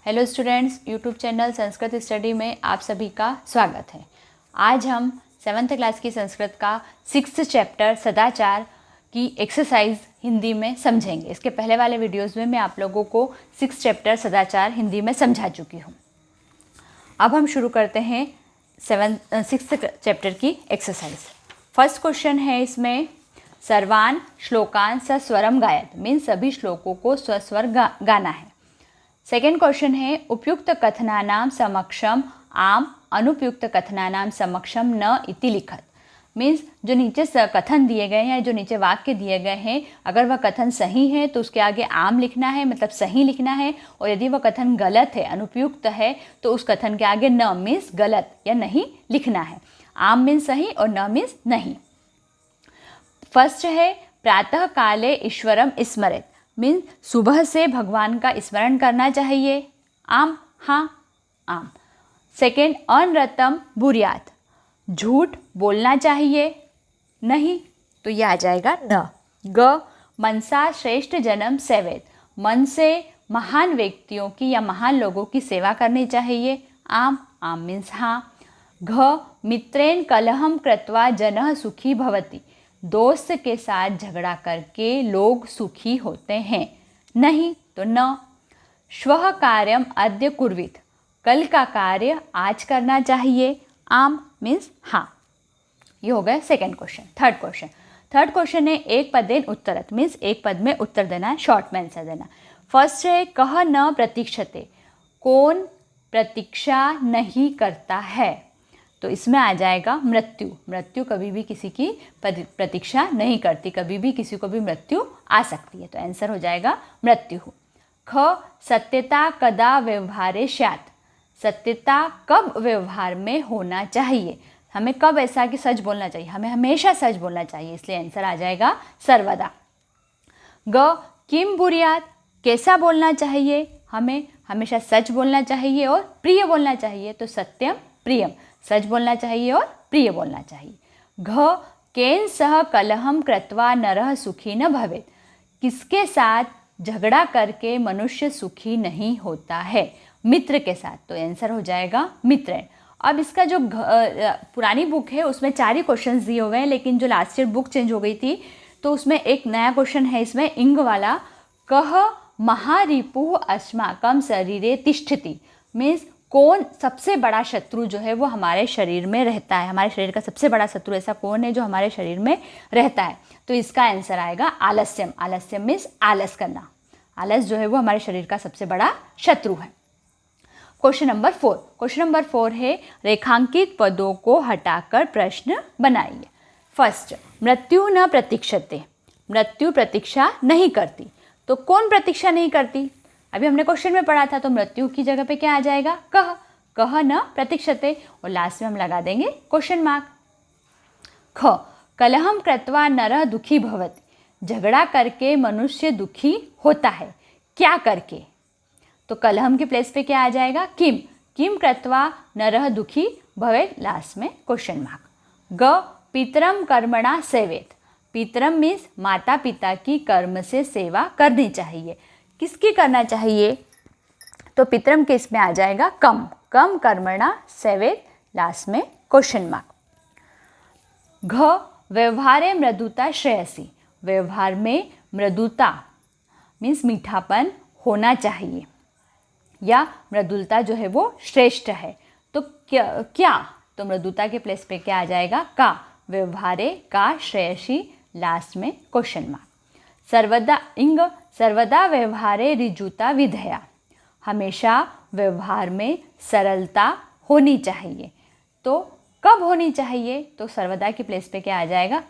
Hello students, YouTube channel Sanskrit study में आप सभी का स्वागत है। आज हम 7th क्लास की संस्कृत का 6th चैप्टर सदाचार की एक्सरसाइज हिंदी में समझेंगे। इसके पहले वाले वीडियोस में मैं आप लोगों को 6th चैप्टर सदाचार हिंदी में समझा चुकी हूँ। अब हम शुरू करते हैं 6th चैप्टर की एक्सरसाइज। फर्स्ट क्वेश्चन है इसमें, सर्वान श्लोकान सस्वरम गायत, मीन सभी श्लोकों को स्वस्वर गाना है। सेकेंड क्वेश्चन है, उपयुक्त कथनानाम समक्षम आम अनुपयुक्त कथनानाम समक्षम न इति लिखत, मीन्स जो नीचे कथन दिए गए हैं, जो नीचे वाक्य दिए गए हैं, अगर वह कथन सही है तो उसके आगे आम लिखना है, मतलब सही लिखना है, और यदि वह कथन गलत है, अनुपयुक्त है, तो उस कथन के आगे न मीन्स गलत या नहीं लिखना है। आम मीन्स सही और न मीन्स नहीं। फर्स्ट है, प्रातः काले ईश्वरम स्मरेत, मीन्स सुबह से भगवान का स्मरण करना चाहिए। आम, हाँ आम। सेकेंड, अनरतम बुर्यात, झूठ बोलना चाहिए, नहीं, तो यह आ जाएगा न। ग, मनसा श्रेष्ठ जन्म सेवेत, मन से महान व्यक्तियों की या महान लोगों की सेवा करनी चाहिए। आम, आम मीन्स हाँ। घ, मित्रेण कलहम कृत्वा जनः सुखी भवति, दोस्त के साथ झगड़ा करके लोग सुखी होते हैं, नहीं, तो न। श्वः कार्यम अद्य कुर्वित, कल का कार्य आज करना चाहिए। आम मीन्स हाँ। ये हो गया सेकेंड क्वेश्चन। थर्ड क्वेश्चन है, एक पदेन उत्तरत, मीन्स एक पद में उत्तर देना है, शॉर्ट में आंसर देना। फर्स्ट है, कह न प्रतीक्षते, कौन प्रतीक्षा नहीं करता है, तो इसमें आ जाएगा मृत्यु। मृत्यु कभी भी किसी की प्रतीक्षा नहीं करती, कभी भी किसी को भी मृत्यु आ सकती है, तो आंसर हो जाएगा मृत्यु। ख, सत्यता कदा व्यवहारे स्यात्, सत्यता कब व्यवहार में होना चाहिए, हमें कब ऐसा कि सच बोलना चाहिए, हमें हमेशा सच बोलना चाहिए, इसलिए आंसर आ जाएगा सर्वदा। ग, किम बुर्यात, कैसा बोलना चाहिए, हमें हमेशा सच बोलना चाहिए और प्रिय बोलना चाहिए, तो सत्यम प्रियम, सच बोलना चाहिए और प्रिय बोलना चाहिए। घ, केन सह कलहम कृत्वा नरः सुखी न भवेत्, किसके साथ झगड़ा करके मनुष्य सुखी नहीं होता है, मित्र के साथ, तो आंसर हो जाएगा मित्र। अब इसका जो पुरानी बुक है उसमें 4 ही क्वेश्चंस दिए हुए हैं, लेकिन जो लास्ट ईयर बुक चेंज हो गई थी तो उसमें एक नया क्वेश्चन है इसमें, इंग वाला। कह महारिपुः अस्माकं शरीरे तिष्ठति, मीन्स कौन सबसे बड़ा शत्रु जो है वो हमारे शरीर में रहता है, हमारे शरीर का सबसे बड़ा शत्रु ऐसा कौन है जो हमारे शरीर में रहता है, तो इसका आंसर आएगा आलस्यम। आलस्यम मीन्स आलस करना, आलस जो है वो हमारे शरीर का सबसे बड़ा शत्रु है। क्वेश्चन नंबर 4 है, रेखांकित पदों को हटाकर प्रश्न बनाइए। फर्स्ट, मृत्यु न प्रतीक्षते, मृत्यु प्रतीक्षा नहीं करती, तो कौन प्रतीक्षा नहीं करती, अभी हमने क्वेश्चन में पढ़ा था, तो मृत्यु की जगह पे क्या आ जाएगा, कह न प्रतीक्षते, और लास्ट में हम लगा देंगे क्वेश्चन मार्क। ख, कलहम कृत्वा नरः दुखी भवति, झगड़ा करके मनुष्य दुखी होता है, क्या करके, तो कलहम के प्लेस पे क्या आ जाएगा, किम कृत्वा नरः दुखी भवेत्, लास्ट में क्वेश्चन मार्क। ग, पितरम कर्मणा सेवेत, पितरम मीन्स माता पिता की कर्म से सेवा करनी चाहिए, किसकी करना चाहिए, तो पितरम के इसमें आ जाएगा कम कर्मणा सेवेत, लास्ट में क्वेश्चन मार्क। घ, व्यवहारे मृदुता श्रेयसी, व्यवहार में मृदुता मीन्स मीठापन होना चाहिए, या मृदुलता जो है वो श्रेष्ठ है, तो क्या, तो मृदुता के प्लेस पे क्या आ जाएगा, का, व्यवहारे का श्रेयसी, लास्ट में क्वेश्चन मार्क। सर्वदा व्यवहारे ऋजुता विधया, हमेशा व्यवहार में सरलता होनी चाहिए, तो कब होनी चाहिए, तो सर्वदा की प्लेस पे क्या आ जाएगा,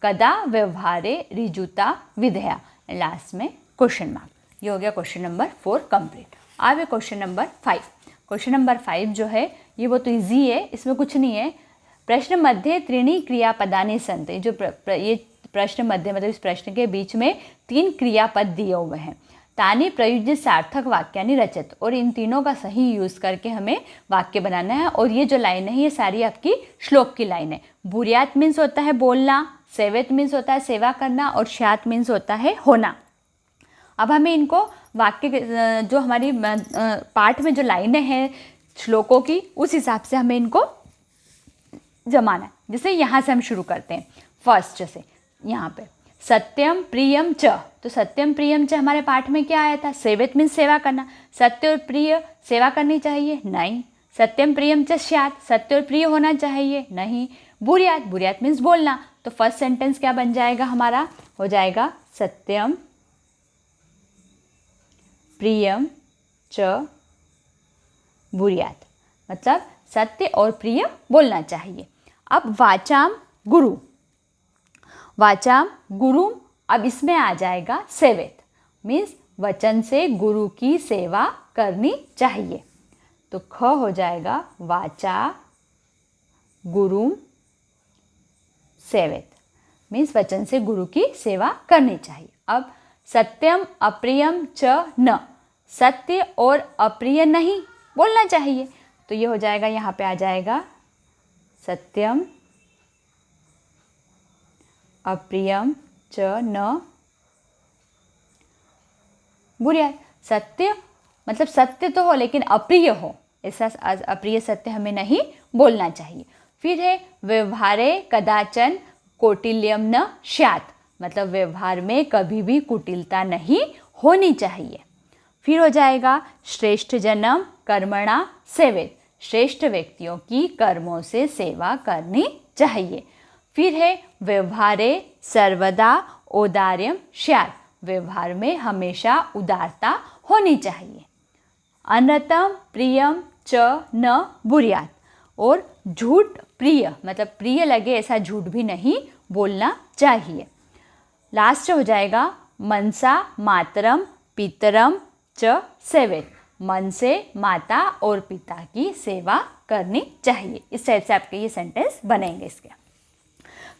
कदा व्यवहारे ऋजुता विधया, लास्ट में क्वेश्चन मार्क। ये हो गया क्वेश्चन नंबर 4 कंप्लीट। अब क्वेश्चन नंबर 5। क्वेश्चन नंबर 5 जो है ये वो तो ईजी है, इसमें कुछ नहीं है। प्रश्न मध्य त्रीणि क्रियापदानि सन्ति, जो ये प्रश्न मध्य मतलब इस प्रश्न के बीच में 3 क्रियापद दिए हुए हैं। तानि प्रयुज्य सार्थक वाक्यानि रचत, और इन तीनों का सही यूज़ करके हमें वाक्य बनाना है। और ये जो लाइन है ये सारी आपकी श्लोक की लाइन है। बुर्यात मीन्स होता है बोलना, सेवेत मीन्स होता है सेवा करना, और स्यात् मीन्स होता है होना। अब हमें इनको वाक्य जो हमारी पाठ में जो लाइनें हैं श्लोकों की, उस हिसाब से हमें इनको जमाना है। जैसे यहाँ से हम शुरू करते हैं फर्स्ट से, यहाँ पे सत्यम प्रियम च। तो सत्यम प्रियम च हमारे पाठ में क्या आया था? सेवित मीन्स सेवा करना। सत्य और प्रिय सेवा करनी चाहिए? नहीं। सत्यम प्रियम च स्यात्, सत्य और प्रिय होना चाहिए? नहीं। बुर्यात, बुर्यात मीन्स बोलना। तो फर्स्ट सेंटेंस क्या बन जाएगा हमारा? हो जाएगा सत्यम प्रियम च बुर्यात, मतलब सत्य और प्रिय बोलना चाहिए। अब वाचाम गुरु, वाचाम गुरु, अब इसमें आ जाएगा सेवेत, मीन्स वचन से गुरु की सेवा करनी चाहिए। तो ख हो जाएगा वाचा गुरु सेवेत, मीन्स वचन से गुरु की सेवा करनी चाहिए। अब सत्यम अप्रियम च न, सत्य और अप्रिय नहीं बोलना चाहिए। तो ये हो जाएगा, यहाँ पे आ जाएगा सत्यम अप्रियम च न बुर्यात। सत्य मतलब सत्य तो हो लेकिन अप्रिय हो, ऐसा अप्रिय सत्य हमें नहीं बोलना चाहिए। फिर है व्यवहारे कदाचन कौटिल्यम न स्यात्, मतलब व्यवहार में कभी भी कुटिलता नहीं होनी चाहिए। फिर हो जाएगा श्रेष्ठ जन्म कर्मणा सेवेत, श्रेष्ठ व्यक्तियों की कर्मों से सेवा करनी चाहिए। फिर है व्यवहारे सर्वदा औदार्यम स्यात्, व्यवहार में हमेशा उदारता होनी चाहिए। अनृतम प्रियम च न बुर्यात, और झूठ प्रिय मतलब प्रिय लगे ऐसा झूठ भी नहीं बोलना चाहिए। लास्ट हो जाएगा मनसा मातरम पितरम च सेवेत, मन से माता और पिता की सेवा करनी चाहिए। इस टाइप से आपके ये सेंटेंस बनेंगे इसके।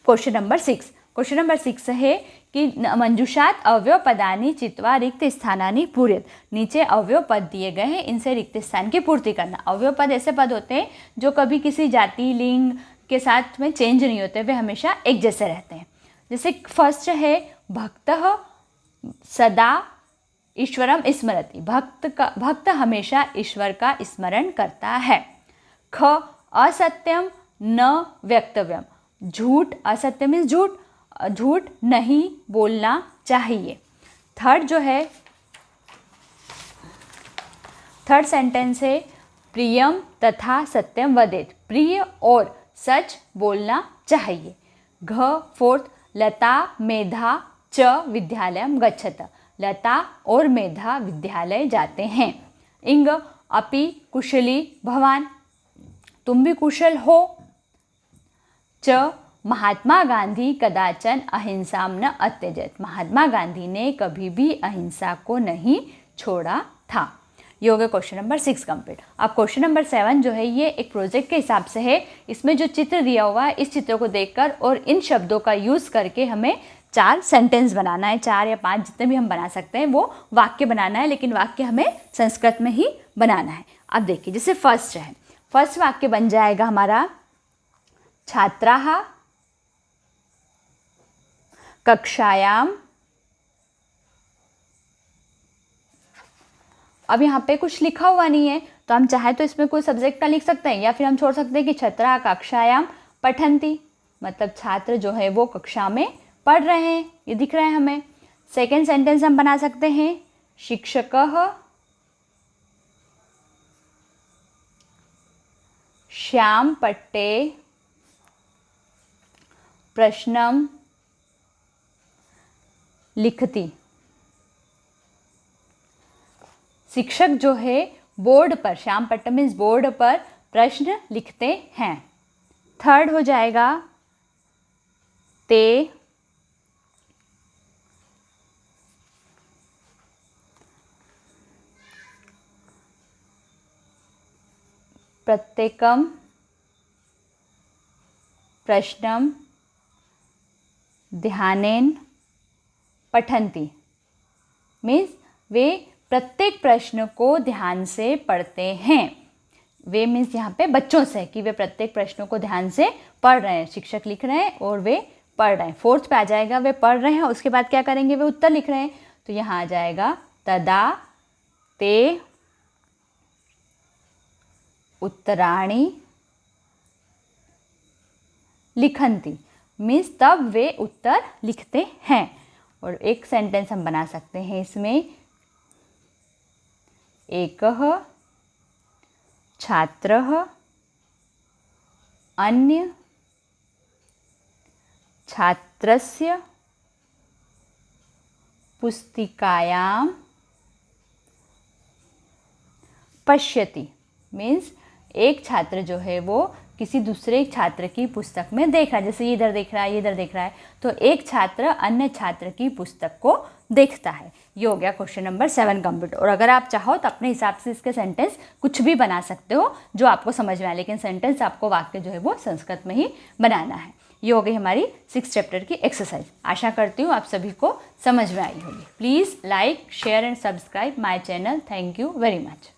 क्वेश्चन नंबर 6, क्वेश्चन नंबर 6 है कि मंजूषात अव्यव पदानि चित्वा रिक्त स्थानानि पूर्यत, नीचे अव्यव पद दिए गए हैं, इनसे रिक्त स्थान की पूर्ति करना। अव्यव पद ऐसे पद होते हैं जो कभी किसी जाति लिंग के साथ में चेंज नहीं होते, वे हमेशा एक जैसे रहते हैं। जैसे फर्स्ट है भक्तः सदा ईश्वरम स्मरति, भक्त हमेशा ईश्वर का स्मरण करता है। ख असत्यम न व्यक्तव्यम, झूठ, असत्य मीन्स झूठ, झूठ नहीं बोलना चाहिए। थर्ड जो है, थर्ड सेंटेंस है प्रियम तथा सत्यम वदेत, प्रिय और सच बोलना चाहिए। घ फोर्थ लता मेधा च विद्यालयम गच्छत, लता और मेधा विद्यालय जाते हैं। इंग अपि कुशली भवान, तुम भी कुशल हो। च महात्मा गांधी कदाचन अहिंसाम न अत्यजत, महात्मा गांधी ने कभी भी अहिंसा को नहीं छोड़ा था। ये हो गया क्वेश्चन नंबर 6 कंप्लीट। अब क्वेश्चन नंबर 7 जो है ये एक प्रोजेक्ट के हिसाब से है। इसमें जो चित्र दिया हुआ है इस चित्र को देखकर और इन शब्दों का यूज़ करके हमें 4 सेंटेंस बनाना है, 4 या 5 जितने भी हम बना सकते हैं वो वाक्य बनाना है, लेकिन वाक्य हमें संस्कृत में ही बनाना है। अब देखिए जैसे फर्स्ट है, फर्स्ट वाक्य बन जाएगा हमारा छात्राः कक्षायाम, अब यहाँ पे कुछ लिखा हुआ नहीं है तो हम चाहे तो इसमें कोई सब्जेक्ट का लिख सकते हैं, या फिर हम छोड़ सकते हैं कि छात्राः कक्षायाम पठन्ति, मतलब छात्र जो है वो कक्षा में पढ़ रहे हैं, ये दिख रहा है हमें। सेकेंड सेंटेंस हम बना सकते हैं शिक्षकः श्याम पट्टे प्रश्नम लिखती, शिक्षक जो है बोर्ड पर, श्याम पट्टे मीन्स बोर्ड पर प्रश्न लिखते हैं। थर्ड हो जाएगा ते प्रत्येकम प्रश्नम ध्यानेन पठन्ति, मीन्स वे प्रत्येक प्रश्न को ध्यान से पढ़ते हैं। वे मीन्स यहाँ पे बच्चों से कि वे प्रत्येक प्रश्नों को ध्यान से पढ़ रहे हैं, शिक्षक लिख रहे हैं और वे पढ़ रहे हैं। फोर्थ पे आ जाएगा वे पढ़ रहे हैं, उसके बाद क्या करेंगे वे उत्तर लिख रहे हैं, तो यहाँ आ जाएगा तदा ते उत्तराणि लिखन्ति, मीन्स तब वे उत्तर लिखते हैं। और एक सेंटेंस हम बना सकते हैं इसमें, एकः छात्रः अन्य छात्रस्य पुस्तिकायां पश्यति, मीन्स एक छात्र जो है वो किसी दूसरे छात्र की पुस्तक में देख रहा है, जैसे ये इधर देख रहा है, ये इधर देख रहा है, तो एक छात्र अन्य छात्र की पुस्तक को देखता है। ये हो गया क्वेश्चन नंबर 7 कंप्लीट। और अगर आप चाहो तो अपने हिसाब से इसके सेंटेंस कुछ भी बना सकते हो जो आपको समझ में आए, लेकिन सेंटेंस आपको वाक्य जो है वो संस्कृत में ही बनाना है। ये हो गई हमारी 6th चैप्टर की एक्सरसाइज। आशा करती हूँ आप सभी को समझ में आई होगी। Please like, share and subscribe my channel. Thank you very much.